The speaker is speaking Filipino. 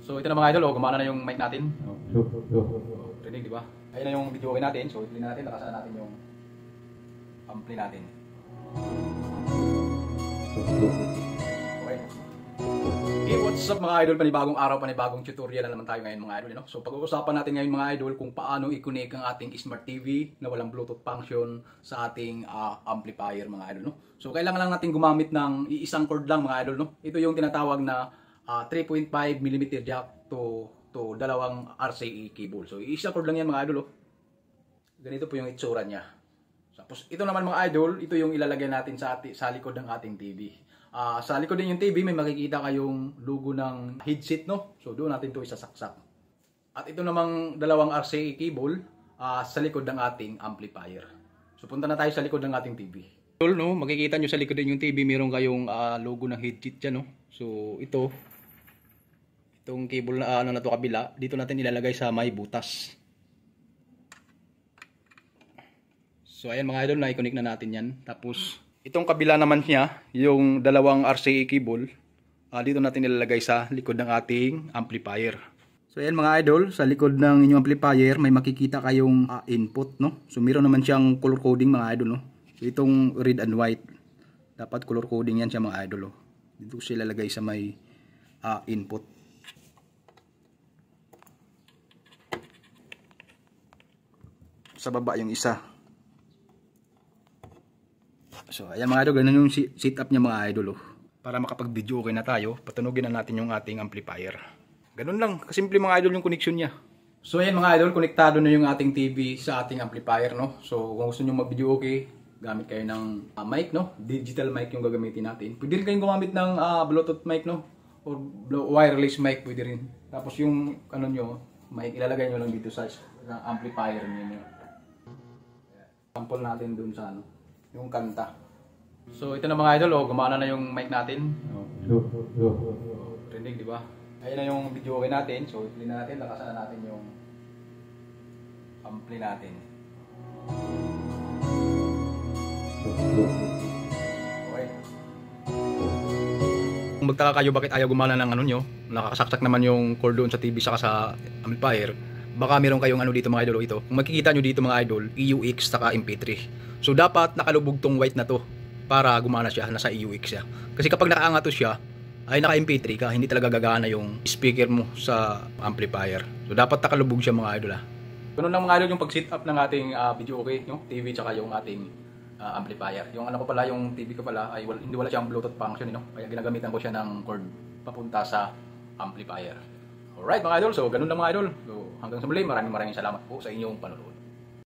So ito na mga idol, gumana na yung mic natin. Rinig, di ba? Ayun na yung video okay natin. So i-play natin, nakasana natin yung ampli natin. Okay. Hey, what's up mga idol? Panibagong araw, panibagong tutorial na naman tayo ngayon mga idol. So pag-uusapan natin ngayon mga idol kung paano i-connect ang ating smart TV na walang Bluetooth function sa ating amplifier mga idol. So kailangan lang natin gumamit ng iisang cord lang mga idol. Ito yung tinatawag na 3.5mm jack to dalawang RCA cable. So iisa cord lang yan mga idol. Ganito po yung itsura niya. Tapos ito naman mga idol, ito yung ilalagay natin sa likod ng ating TV. Sa likod din yung TV may makikita kayong logo ng headset So doon natin to isasaksak. At ito namang dalawang RCA cable sa likod ng ating amplifier. So punta na tayo sa likod ng ating TV. Makikita nyo sa likod din yung TV, meron kayong logo ng headset dyan. So itong cable na na to kabila, dito natin ilalagay sa may butas. So ayan mga idol, na-connect na natin yan. Tapos itong kabila naman niya, yung dalawang RCA cable, dito natin ilalagay sa likod ng ating amplifier. So ayan mga idol, sa likod ng inyong amplifier may makikita kayong input. So meron naman siyang color coding mga idol. So itong red and white, dapat color coding yan siya mga idol. Dito siya ilalagay sa may input. Sa baba yung isa. So ayan mga idol, ganun yung setup niya mga idol. Para makapag-video okay na tayo, patunugin na natin yung ating amplifier. Ganun lang, kasimple mga idol yung connection niya. So ayan mga idol, konektado na yung ating TV sa ating amplifier. So kung gusto nyo mag-video okay, gamit kayo ng mic, digital mic yung gagamitin natin. Pwede rin kayong gumamit ng Bluetooth mic, or wireless mic pwede rin. Tapos yung mic ilalagay nyo lang dito sa amplifier niyo. Sample natin dun sa yung kanta. So ito na mga idol, gumana na yung mic natin. Rinig, di ba? Ayun na yung video okay natin. So i-play na natin, lakasan na natin yung ampli natin. Okay. Kung magtaka kayo bakit ayaw gumana ng nakakasaksak naman yung cord doon sa TV saka sa amplifier, baka meron kayong dito mga idol ito. Kung makikita nyo dito mga idol, EUX saka MP3. So dapat nakalubog tong white na to para gumana siya, nasa EUX siya. Kasi kapag nakaangat to siya, ay naka MP3 ka, hindi talaga gagana yung speaker mo sa amplifier. So dapat nakalubog siya mga idol. Ganun lang mga idol yung pag-set up ng ating video okay, TV tsaka yung ating amplifier. Yung yung TV ko pala ay hindi wala siyang Bluetooth function, kaya ginagamitan ko siya ng cord papunta sa amplifier. Alright mga idol, so ganun lang mga idol. So hanggang sa muli, maraming salamat po sa inyong panonood.